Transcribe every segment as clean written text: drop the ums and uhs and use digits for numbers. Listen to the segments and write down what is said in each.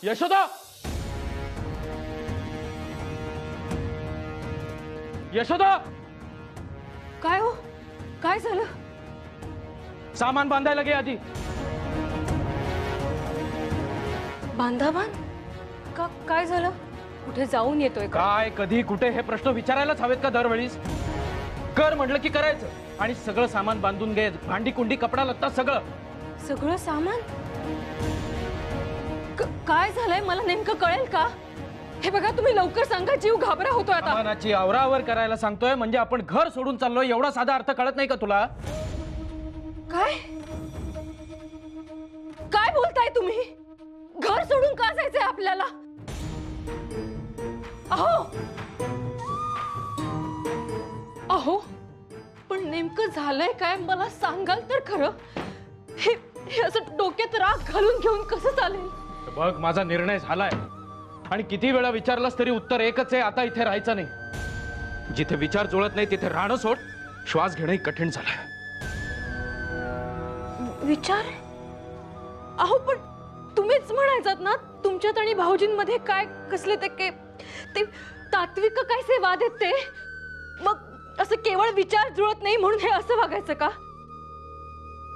यशोदा, यशोदा, काय हो? काय झालं? सामान बांधायला गे आधी. बांधा बांध? का काय झालं? कुठे जाऊन येतोय का? काय, कधी, कुठे हे प्रश्न विचारायलाच हवेत का दरवेळीस? कर म्हटलं की करायचं आणि सगळं सामान बांधून घे. भांडी कुंडी कपडा लत्ता सगळं. सगळं सामान? काय झालंय मला नेमकं कळेल का? हे बघा, तुम्ही लवकर सांगा, जीव घाबरा होतोय आता. सामानाची आवरावर करायला सांगतोय म्हणजे आपण घर सोडून चाललोय एवढा साधा अर्थ कळत नाही का तुला? काय काय बोलताय तुम्ही? घर सोडून का जायचंय आपल्याला? अहो अहो, पण नेमकं झालंय काय मला सांगाल तर खरं? हे असं डोक्यात राग घालून घेऊन कसं चालेल? बघ, माझा निर्णय झालाय आणि किती वेळा विचारलास तरी उत्तर एकच आहे, आता इथे राहायचं नाही. जिथे विचार जुळत नाही तिथे राहणं सोड. श्वास घेणंही कठीण झालंय. विचार? अहो, पण तुम्हीच म्हणायचात ना तुमच्यात आणि भाऊजींमध्ये काय कसले ते तात्विक कायसे वाद आहेत ते. मग असं केवळ विचार जुळत नाही म्हणून हे असं वागायचं का?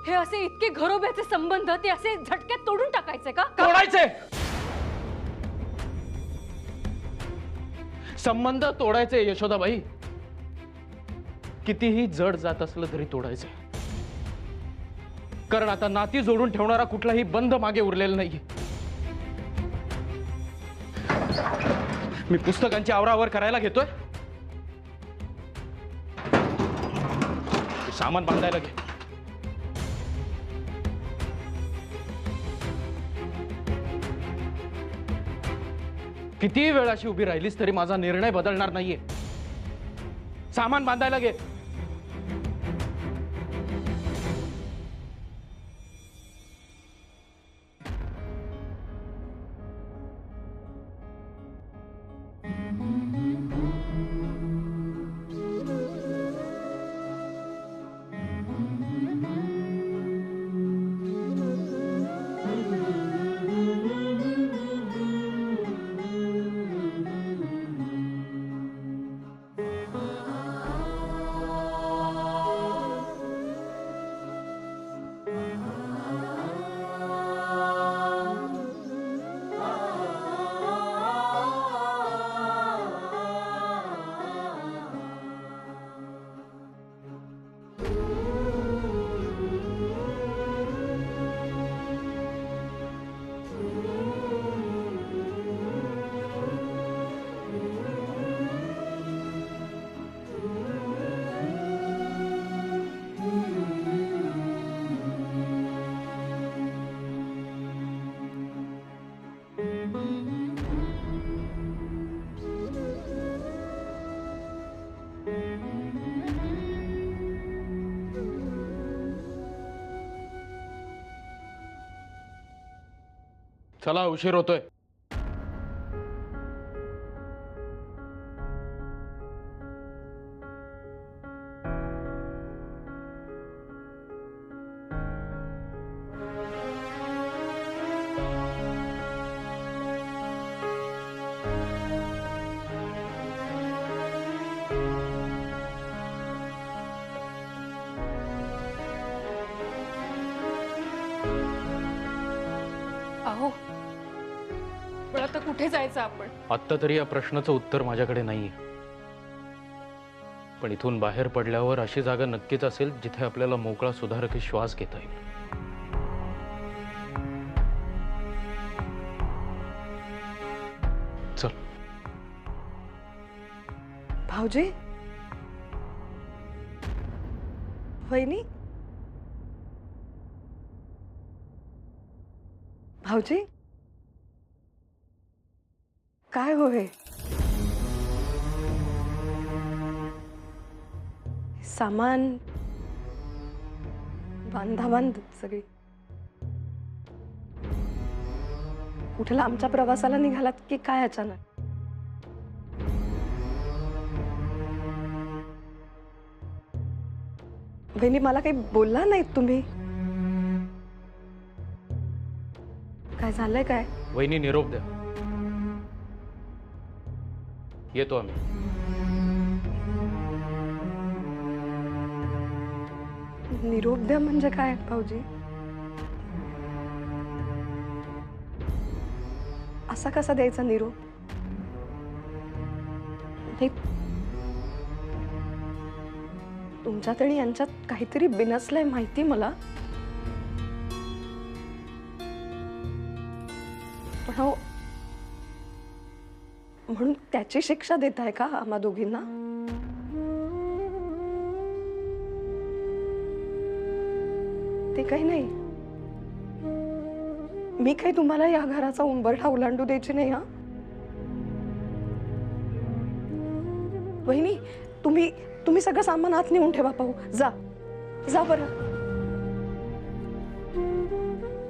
हे असे इतके घरोब्याचे संबंध ते असे झटक्यात तोडून टाकायचे का? तोडायचे. संबंध तोडायचे यशोदाबाई. कितीही जड जात असलं तरी तोडायचे. कारण आता नाती जोडून ठेवणारा कुठलाही बंध मागे उरलेला नाही. मी पुस्तकांची आवरावर करायला घेतोय. सामान बांधायला घे. किती वेळ अशी उभी राहिलीस तरी माझा निर्णय बदलणार नाहीये. सामान बांधायला घे. चला, उशीर होतोय. अहो, पण आता कुठे जायचं आपण? आत्ता तरी या प्रश्नाचं उत्तर माझ्याकडे नाहीये. पण इथून बाहेर पडल्यावर अशी जागा नक्कीच असेल जिथे आपल्याला मोकळा सुधारकी श्वास घेता येईल. चल. भाऊजी, वहिनी, भाऊजी, काय हो हे? सामान बांधा बांध सगळी. कुठला आमच्या प्रवासाला निघालात की काय अचानक? वहिनी, मला काही बोलला नाहीत तुम्ही? काय झालंय काय? वहिनी निरोप द्या. येतो आम्ही. निरोप द्या म्हणजे काय भाऊजी? असा कसा द्यायचा निरोप? नाही, तुमच्यात आणि यांच्यात काहीतरी बिनसलंय माहिती मला. पण हो, म्हणून त्याची शिक्षा देताय का आम्हा दोघींना? ते काही नाही. मी काही तुम्हाला या घराचा उंबरठा ओलांडू द्यायची नाही. हा वहिनी, तुम्ही सगळं सामान आत नेऊन ठेवा. पाहू जा जा बरं.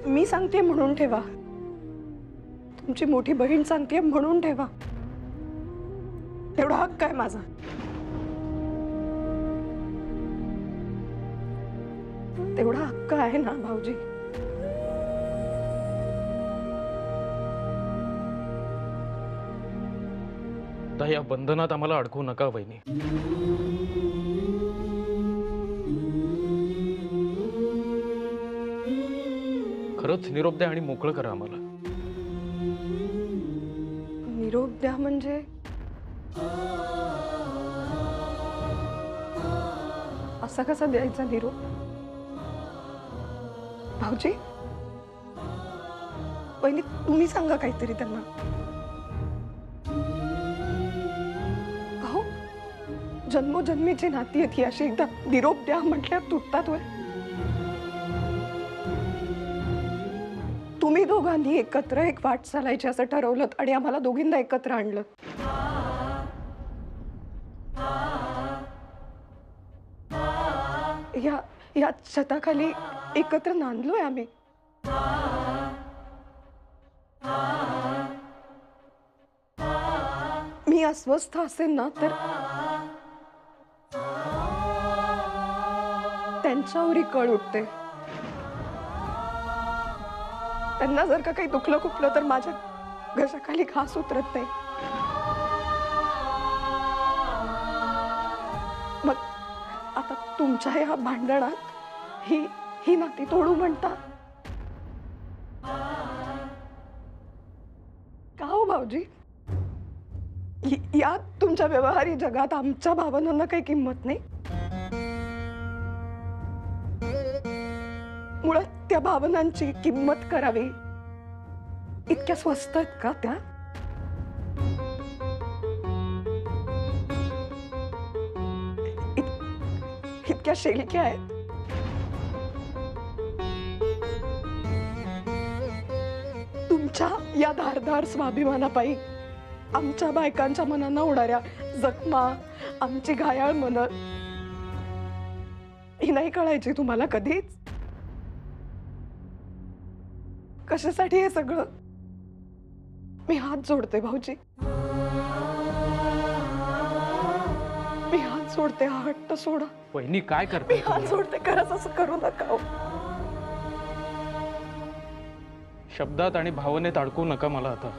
मी सांगते म्हणून ठेवा. तुमची मोठी बहीण सांगते म्हणून ठेवा. तेवढा हक्क आहे माझा. तेवढा हक्क आहे ना भाऊजी? आता या बंधनात आम्हाला अडकवू नका वहिनी. खरंच निरोप द्या आणि मोकळं करा आम्हाला. निरोप द्या म्हणजे? असा कसा द्यायचा निरोप भाऊजी? पहिली तुम्ही सांगा काहीतरी त्यांना. अहो, जन्मोजन्मीची नाती आहेत ही. अशी एकदा निरोप द्या म्हटल्यावर तुटतात होय. तुम्ही दोघांनी एकत्र एक वाट चालायची असं ठरवलं आणि आम्हाला दोघींना एकत्र आणलं. या छताखाली एकत्र नांदलोय आम्ही. मी अस्वस्थ असेल ना तर त्यांच्यावरही कळ उठते. त्यांना जर का काही दुखलं खुपलं तर माझ्या घशाखाली घास उतरत नाही. मग आता तुमच्या या भांडणात ही नाती तोडू म्हणता का हो भाऊजी? या तुमच्या व्यवहारी जगात आमच्या भावनांना काही किंमत नाही? मुळात त्या भावनांची किंमत करावी इतक्या स्वस्त आहेत का त्या? इतक्या शेलक्या आहेत? तुमच्या या धारदार स्वाभिमानापायी आमच्या बायकांच्या मनांना होणाऱ्या जखमा, आमची घायाळ मन ही नाही कळायची तुम्हाला कधीच? कशासाठी हे सगळं? मी हात जोडते भाऊजी. मी हात जोडते. हा हट्ट सोडा. वहिनी काय करते? मी हात जोडते. खरंच असं करू नका हो. शब्दात आणि भावनेत अडकू नका मला. आता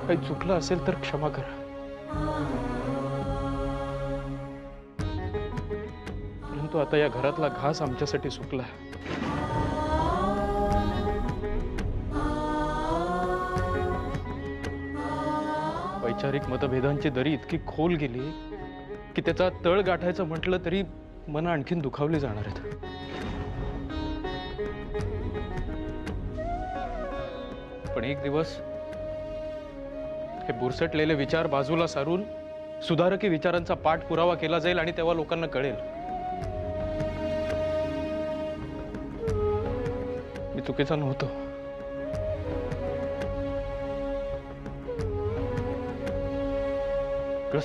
काही चुकलं असेल तर क्षमा करा. परंतु आता या घरातला घास आमच्यासाठी सुकला. वैचारिक मतभेदांची दरी इतकी खोल गेली की त्याचा तळ गाठायचं म्हटलं तरी मन आणखीन दुखावली जाणार आहेत. पण एक दिवस हे बुरसटलेले विचार बाजूला सारून सुधारकी विचारांचा पाठपुरावा केला जाईल आणि तेव्हा लोकांना कळेल मी चुकीचा नव्हतो.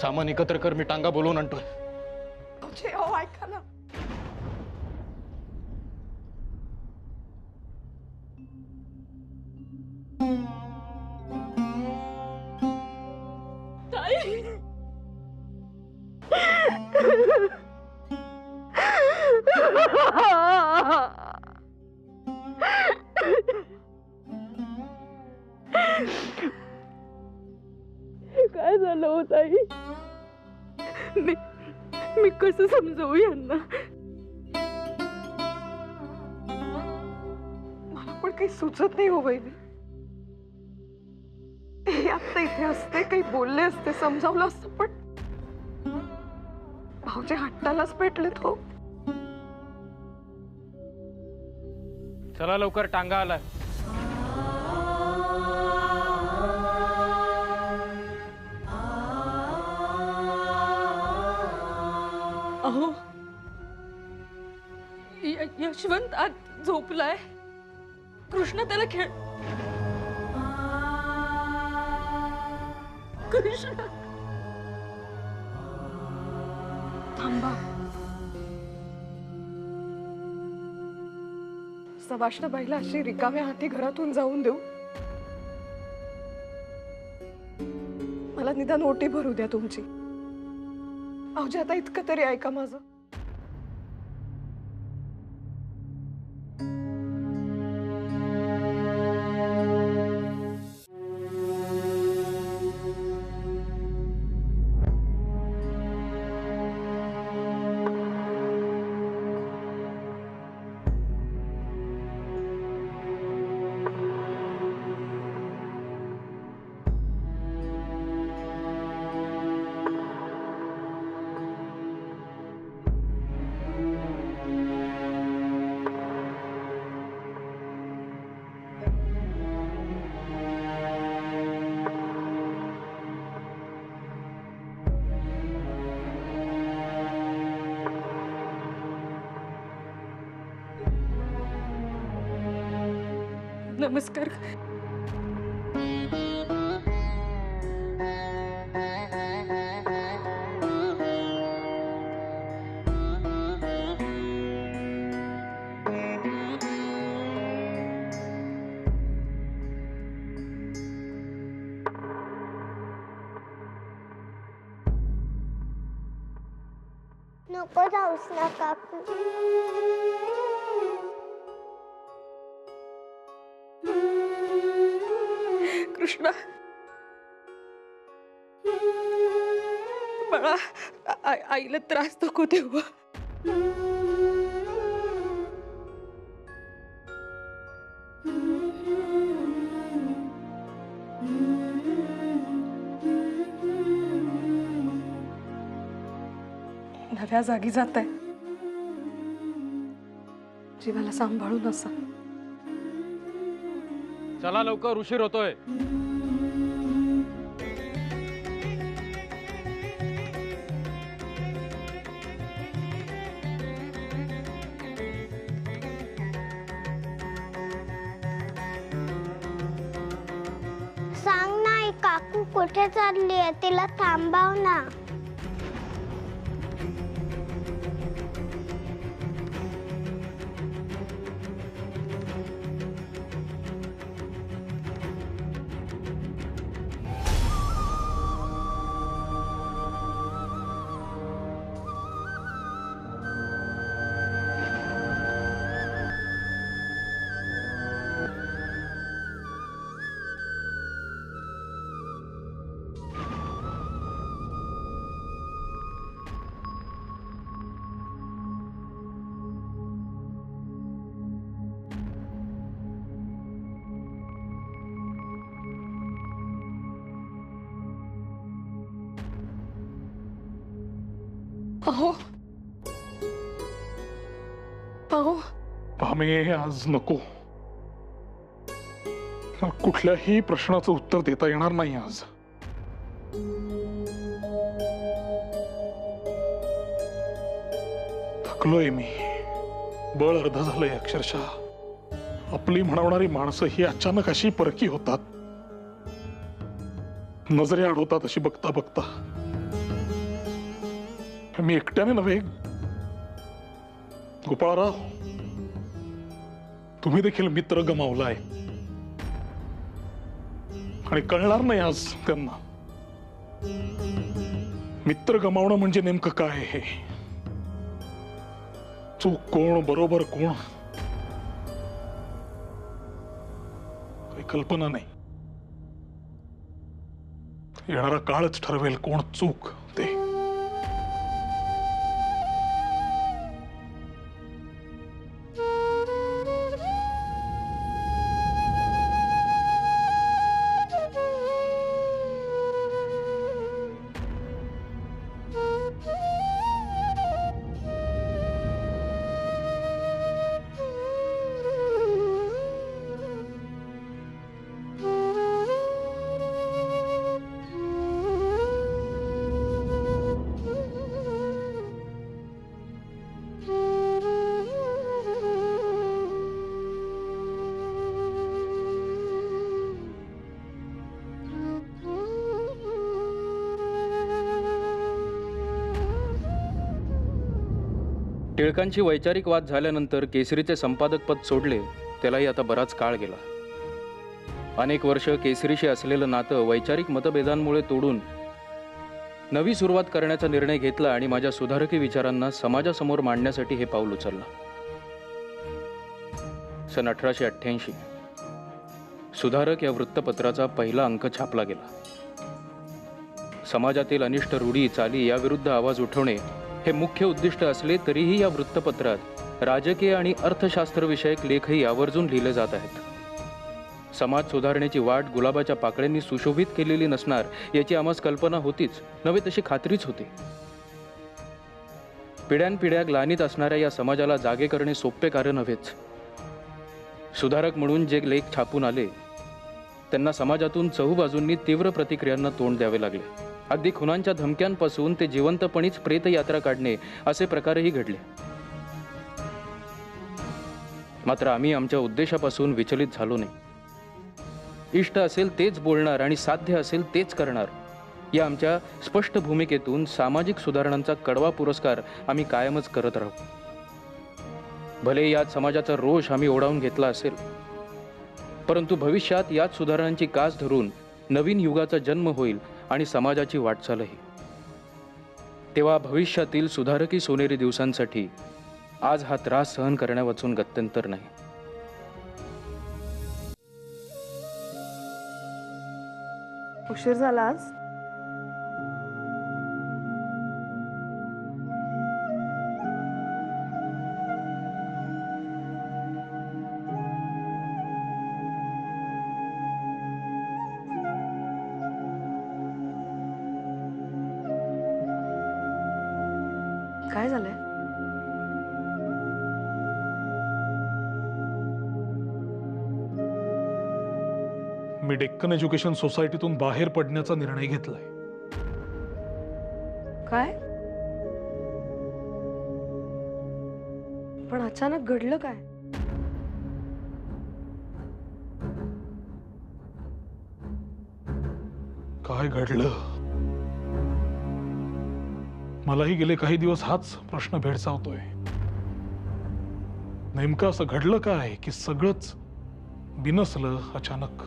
सामान एकत्र कर. मी टांगा बोलवून आणतोय. ऐका ना. मी मी कसं समजावू यांना? मला पण काही सुचत नाही हो वहिनी. हे आता इथे असते, काही बोलले असते, समजावलं असतं, पण भाऊजी हट्टालाच पेटलेत हो. चला लवकर, टांगा आलाय. अहो, यशवंत आज झोपलाय. कृष्ण त्याला खेळ. कृष्ण थांबा. सवाष्णबाईला अशी रिकाम्या हाती घरातून जाऊन देऊ? मला निदान ओटी भरू द्या तुमची. भाऊजी आता इतकं तरी ऐका माझं. नमस्कार. नको जाऊस ना काकू. कृष्णा बाळा, आईला त्रास नको देऊ. नव्या जागी जात आहे. जीवाला सांभाळून असा. चला लवकर, उशीर होतोय. सांग ना काकू कुठे चालली आहे, तिला थांबव ना. अहो अहो, भामे, आज नको. कुठल्याही प्रश्नाचं उत्तर देता येणार नाही आज. थकलोय मी. बळ अर्ध झालंय अक्षरशः. आपली म्हणवणारी माणसं ही अचानक अशी परकी होतात, नजरे अडवतात अशी बघता बघता. मी एकट्याने नव्हे, गोपाळराव, तुम्ही देखील मित्र गमावलाय आणि कळणार नाही आज त्यांना. मित्र गमावणं म्हणजे नेमकं काय हे, चूक कोण बरोबर कोण काही कल्पना नाही. येणारा काळच ठरवेल कोण चूक ते. टिळकांची वैचारिक वाद झाल्यानंतर केसरीचे संपादक पद सोडले. त्यालाही आता बराच काळ गेला. अनेक वर्ष केसरीशी असलेलं नातं वैचारिक मतभेदांमुळे तोडून नवी सुरुवात करण्याचा निर्णय घेतला आणि माझ्या सुधारकी विचारांना समाजासमोर मांडण्यासाठी हे पाऊल उचललं. सन 1888 सुधारक या वृत्तपत्राचा पहिला अंक छापला गेला. समाजातील अनिष्ट रूढी चाली याविरुद्ध आवाज उठवणे हे मुख्य उद्दिष्ट असले तरीही या वृत्तपत्रात राजकीय आणि अर्थशास्त्र विषयक लेखही आवर्जून लिहिले जात आहेत. समाज सुधारणेची वाट गुलाबाच्या पाकळ्यांनी सुशोभित केलेली नसणार याची आम्हास कल्पना होतीच, नव्हे तशी खात्रीच होती. पिढ्यानपिढ्या ग्लानीत असणाऱ्या या समाजाला जागे करणे सोपे कार्य नव्हेच. सुधारक म्हणून जे लेख छापून आले त्यांना समाजातून चहूबाजूंनी तीव्र प्रतिक्रियांना तोंड द्यावे लागले. अगदी खुनांच्या धमक्यांपासून ते जिवंतपणीच प्रेतयात्रा काढणे असे प्रकारही घडले. मात्र आम्ही आमच्या उद्देशापासून विचलित झालो नाही. इष्ट असेल तेच बोलणार आणि साध्य असेल तेच करणार या आमच्या स्पष्ट भूमिकेतून सामाजिक सुधारणांचा कडवा पुरस्कार आम्ही कायमच करत राहू. भले यात समाजाचा रोष आम्ही ओढावून घेतला असेल, परंतु भविष्यात याच सुधारणांची कास धरून नवीन युगाचा जन्म होईल आणि समाजाची वाटचालही. तेव्हा भविष्यातील सुधारकी सोनेरी दिवसांसाठी आज हा त्रास सहन करण्यावाचून गत्यंतर नाही. उशीर झाला आज. काय झालंय? मी डेक्कन एज्युकेशन सोसायटीतून बाहेर पडण्याचा निर्णय घेतलाय. काय? पण अचानक घडलं काय? काय घडलं? मलाही गेले काही दिवस हाच प्रश्न भेडसावतोय. नेमकं असं घडलं काय की सगळंच बिनसलं अचानक.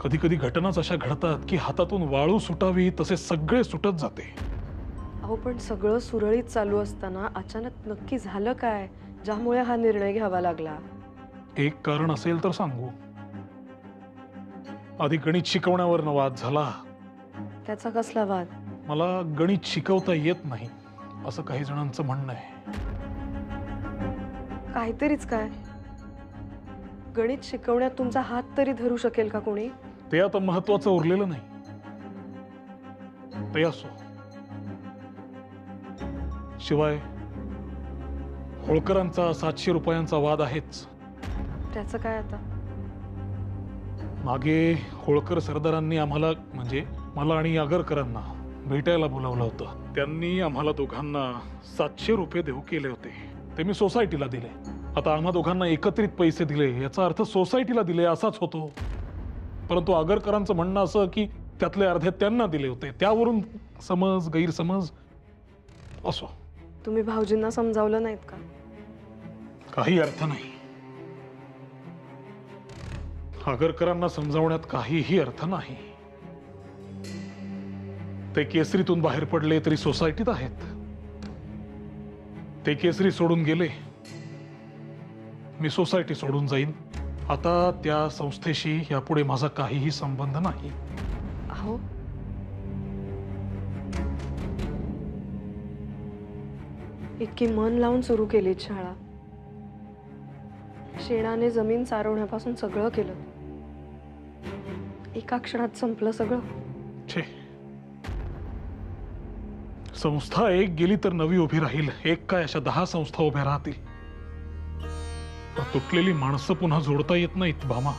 कधी कधी घटनाच अशा घडतात की हातातून वाळू सुटावी तसे सगळे सुटत जाते. अहो पण सगळं सुरळीत चालू असताना अचानक नक्की झालं काय ज्यामुळे हा निर्णय घ्यावा लागला? एक कारण असेल तर सांगू. आधी गणित शिकवण्यावर वाद झाला. त्याचा कसला वाद? मला गणित शिकवता येत नाही असं काही जणांचं म्हणणं आहे. काहीतरीच काय? गणित शिकवण्यात तुमचा हात तरी धरू शकेल का कोणी? ते आता महत्वाचं उरलेलं नाही. ते असो. शिवाय होळकरांचा 700 रुपयांचा वाद आहेच. त्याचं काय आता? मागे होळकर सरदारांनी आम्हाला म्हणजे मला आणि आगरकरांना भेटायला बोलावलं होतं. त्यांनी आम्हाला दोघांना 700 रुपये देऊ केले होते. ते मी सोसायटीला दिले. आता आम्हा दोघांना एकत्रित पैसे दिले याचा अर्थ सोसायटीला दिले असाच होतो. परंतु आगरकरांचं म्हणणं असं की त्यातले अर्धे त्यांना दिले होते. त्यावरून समज गैरसमज. असो. तुम्ही भाऊजींना समजावलं नाहीत का? काही अर्थ नाही. आगरकरांना समजावण्यात काहीही अर्थ नाही. ते केसरीतून बाहेर पडले तरी सोसायटीत आहेत. ते केसरी सोडून गेले, मी सोसायटी सोडून जाईन आता त्या संस्थेशी यापुढे माझा काहीही संबंध नाही. अहो इतकी मन लावून सुरू केली शाळा, शेणाने जमीन सारवण्यापासून सगळं केलं, एका क्षणात संपलं सगळं. छे, संस्था एक गेली तर नवी उभी राहील. एक काय अशा 10 संस्था उभ्या राहतील. तुटलेली माणसं पुन्हा जोडता येत नाहीत भामा.